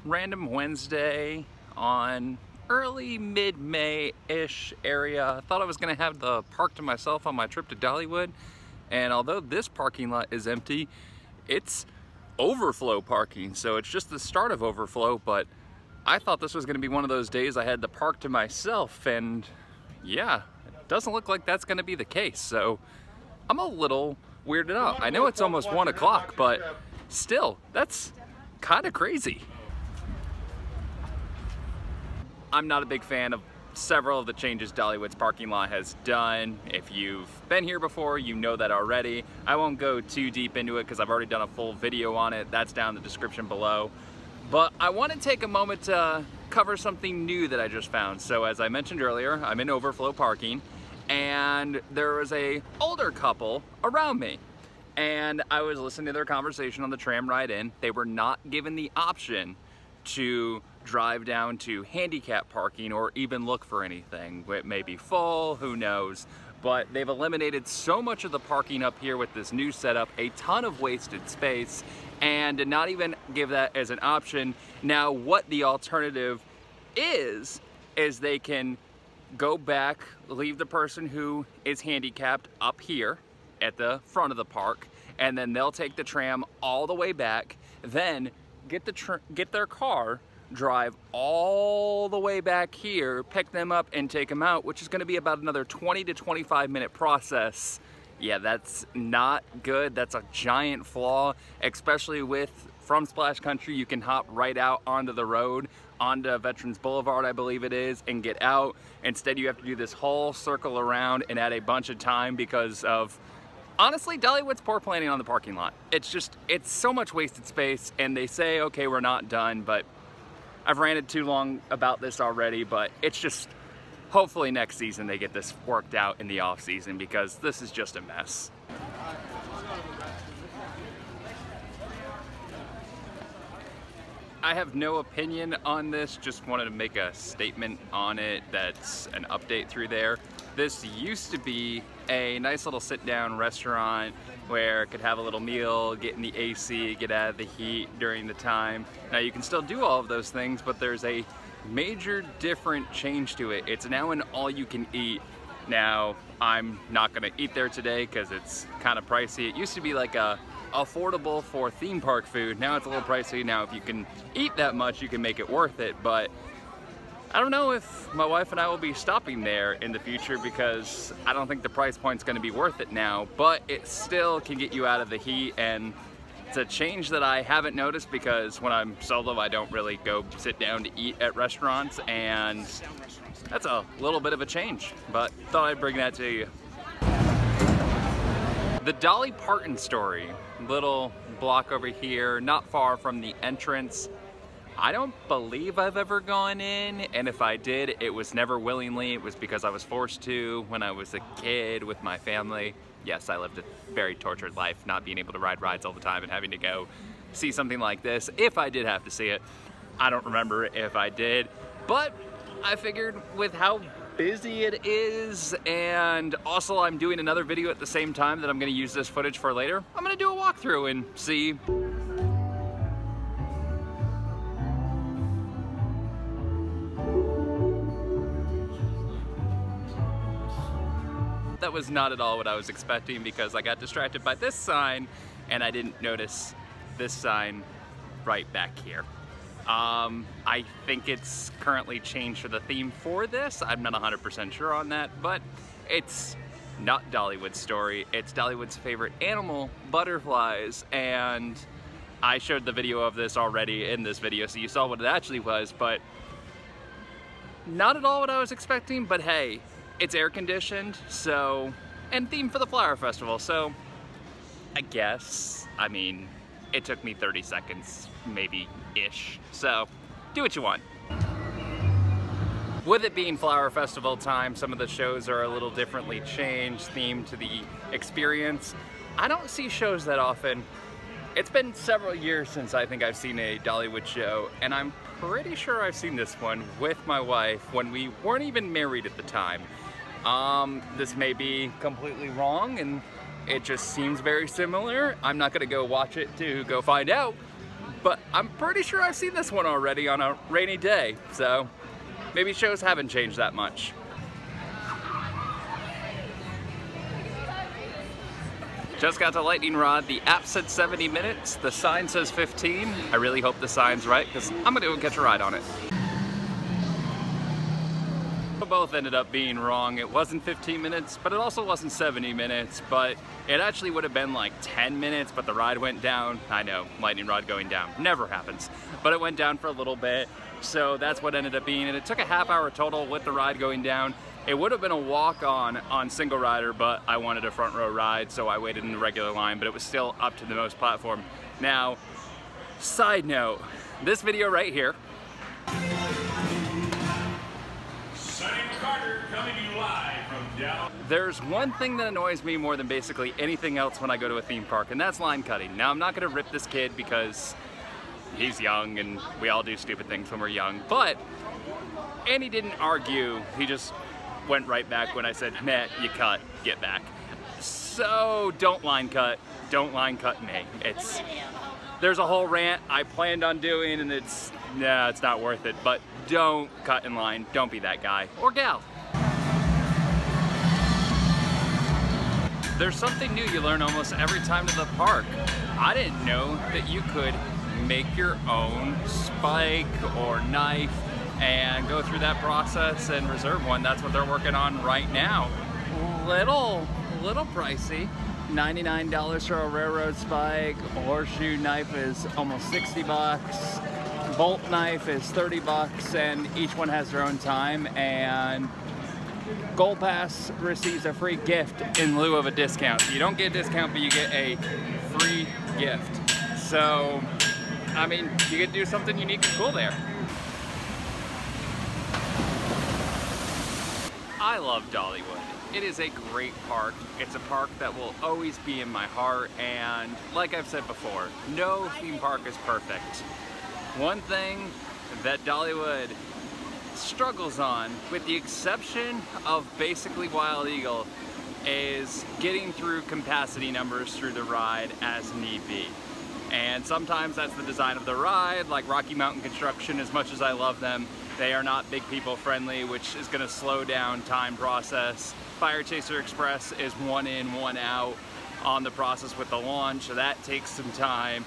random Wednesday on early mid-May-ish area. I thought I was gonna have the park to myself on my trip to Dollywood, and although this parking lot is empty, it's overflow parking, so it's just the start of overflow. But I thought this was gonna be one of those days I had the park to myself, and yeah, it doesn't look like that's gonna be the case. So I'm a little weirded out. I know it's almost 1 o'clock, but still, that's kind of crazy. I'm not a big fan of several of the changes Dollywood's parking lot has done. If you've been here before, you know that already. I won't go too deep into it because I've already done a full video on it. That's down in the description below. But I want to take a moment to cover something new that I just found. So as I mentioned earlier, I'm in overflow parking, and there was a older couple around me. And I was listening to their conversation on the tram ride in. They were not given the option to drive down to handicap parking or even look for anything. It may be full, who knows, but they've eliminated so much of the parking up here with this new setup, a ton of wasted space, and to not even give that as an option. Now what the alternative is they can go back, leave the person who is handicapped up here at the front of the park, and then they'll take the tram all the way back, then get their car, drive all the way back here, pick them up and take them out, which is going to be about another 20 to 25 minute process. Yeah, that's not good. That's a giant flaw, especially from Splash Country. You can hop right out onto the road, onto Veterans Boulevard, I believe it is, and get out. Instead, you have to do this whole circle around and add a bunch of time because of, honestly, Dollywood's poor planning on the parking lot. It's so much wasted space, and they say, okay, we're not done, but I've ranted too long about this already. But it's just, hopefully next season they get this worked out in the off season, because this is just a mess. I have no opinion on this, just wanted to make a statement on it. That's an update through there. This used to be a nice little sit-down restaurant where it could have a little meal, get in the AC, get out of the heat during the time. Now you can still do all of those things, but there's a major different change to it. It's now an all-you-can-eat. Now I'm not gonna eat there today because it's kind of pricey. It used to be like affordable for theme park food. Now it's a little pricey. Now if you can eat that much, you can make it worth it, but I don't know if my wife and I will be stopping there in the future, because I don't think the price point's going to be worth it now, but it still can get you out of the heat. And it's a change that I haven't noticed, because when I'm solo I don't really go sit down to eat at restaurants, and that's a little bit of a change, but thought I'd bring that to you. The Dolly Parton story, little block over here, not far from the entrance. I don't believe I've ever gone in, and if I did, it was never willingly. It was because I was forced to when I was a kid with my family. Yes, I lived a very tortured life, not being able to ride rides all the time and having to go see something like this. If I did have to see it, I don't remember if I did, but I figured with how busy it is, and also I'm doing another video at the same time that I'm gonna use this footage for later, I'm gonna do a walkthrough and see. That was not at all what I was expecting, because I got distracted by this sign and I didn't notice this sign right back here. I think it's currently changed for the theme for this. I'm not 100% sure on that, but it's not Dollywood's story. It's Dollywood's favorite animal, butterflies, and I showed the video of this already in this video, so you saw what it actually was, but not at all what I was expecting. But hey, it's air conditioned, so, and themed for the Flower Festival, so I guess, I mean, it took me 30 seconds, maybe-ish, so do what you want. With it being Flower Festival time, some of the shows are a little differently changed, themed to the experience. I don't see shows that often. It's been several years since I think I've seen a Dollywood show, and I'm pretty sure I've seen this one with my wife when we weren't even married at the time. This may be completely wrong, and it just seems very similar. I'm not gonna go watch it to go find out, but I'm pretty sure I've seen this one already on a rainy day, so maybe shows haven't changed that much. Just got to Lightning Rod. The app said 70 minutes, the sign says 15. I really hope the sign's right, because I'm gonna go catch a ride on it. Both ended up being wrong. It wasn't 15 minutes, but it also wasn't 70 minutes, but it actually would have been like 10 minutes, but the ride went down. I know, lightning rod going down, never happens, but it went down for a little bit, so that's what ended up being, and it took a half hour total with the ride going down. It would have been a walk-on single rider, but I wanted a front row ride, so I waited in the regular line, but it was still up to the most platform. Now, side note, this video right here, there's one thing that annoys me more than basically anything else when I go to a theme park, and that's line cutting. Now, I'm not gonna rip this kid because he's young and we all do stupid things when we're young, but Andy didn't argue, he just went right back when I said, "Meh, you cut, get back." So don't line cut me. There's a whole rant I planned on doing, and it's not worth it, but don't cut in line, don't be that guy or gal. There's something new you learn almost every time to the park. I didn't know that you could make your own spike or knife and go through that process and reserve one. That's what they're working on right now. Little pricey. $99 for a railroad spike. A horseshoe knife is almost 60 bucks. Bolt knife is 30 bucks, and each one has their own time, and Gold Pass receives a free gift in lieu of a discount. So you don't get a discount, but you get a free gift. So, I mean, you get to do something unique and cool there. I love Dollywood. It is a great park. It's a park that will always be in my heart, and like I've said before, no theme park is perfect. One thing that Dollywood struggles on, with the exception of basically Wild Eagle, is getting through capacity numbers through the ride as need be. And sometimes that's the design of the ride, like Rocky Mountain Construction. As much as I love them, they are not big people friendly, which is going to slow down time process. Fire Chaser Express is one in, one out on the process with the launch, so that takes some time.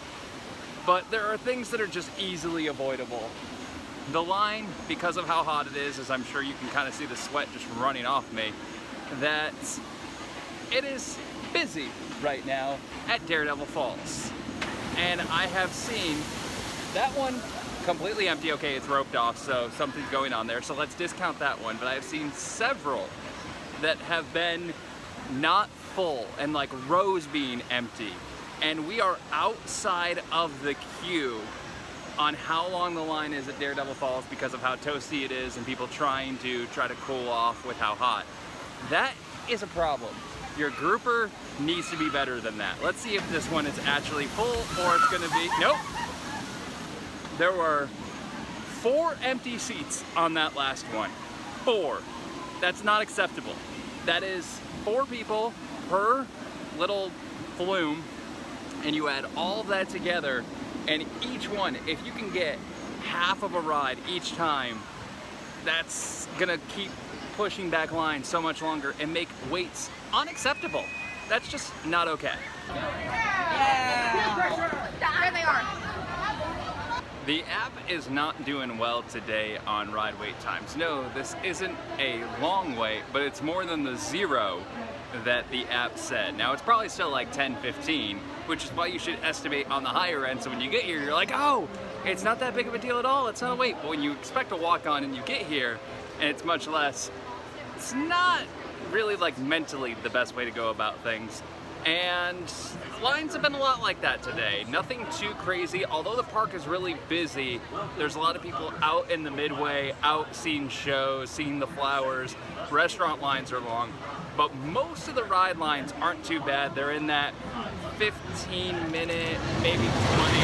But there are things that are just easily avoidable. The line, because of how hot it is, as I'm sure you can kind of see the sweat just running off me, that it is busy right now at Daredevil Falls. And I have seen that one completely empty. Okay, it's roped off, so something's going on there, so let's discount that one. But I've seen several that have been not full and like rows being empty. And we are outside of the queue on how long the line is at Daredevil Falls because of how toasty it is and people trying to cool off with how hot. That is a problem. Your grouper needs to be better than that. Let's see if this one is actually full or it's gonna be, nope. There were 4 empty seats on that last one. 4. That's not acceptable. That is 4 people per little flume, and you add all that together, and each one, if you can get half of a ride each time, that's gonna keep pushing back lines so much longer and make waits unacceptable. That's just not okay. Yeah. There they are. The app is not doing well today on ride wait times. No, this isn't a long wait, but it's more than the 0 that the app said. Now it's probably still like 10, 15, which is why you should estimate on the higher end, so when you get here, you're like, oh, it's not that big of a deal at all, it's not a wait. But when you expect to walk on and you get here, and it's much less, it's not really like mentally the best way to go about things. And lines have been a lot like that today. Nothing too crazy, although the park is really busy. There's a lot of people out in the midway, out seeing shows, seeing the flowers. Restaurant lines are long, but most of the ride lines aren't too bad. They're in that 15-minute, maybe 20,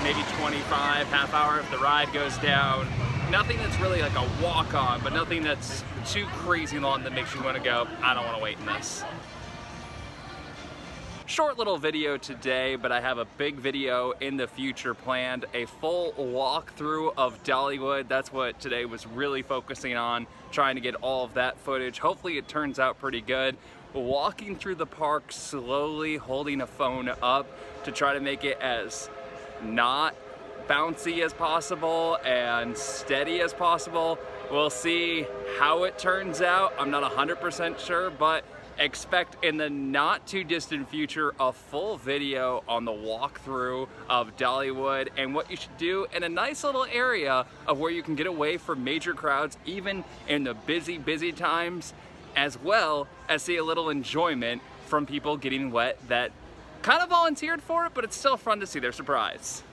maybe 25, half hour if the ride goes down. Nothing that's really like a walk-on, but nothing that's too crazy long that makes you want to go, I don't want to wait in this. short little video today, but I have a big video in the future planned, a full walkthrough of Dollywood. That's what today was really focusing on, trying to get all of that footage. Hopefully it turns out pretty good. Walking through the park slowly, holding a phone up to try to make it as not bouncy as possible and steady as possible. We'll see how it turns out. I'm not 100% sure, but expect in the not too distant future a full video on the walkthrough of Dollywood and what you should do in a nice little area of where you can get away from major crowds even in the busy times, as well as see a little enjoyment from people getting wet that kind of volunteered for it, but it's still fun to see their surprise.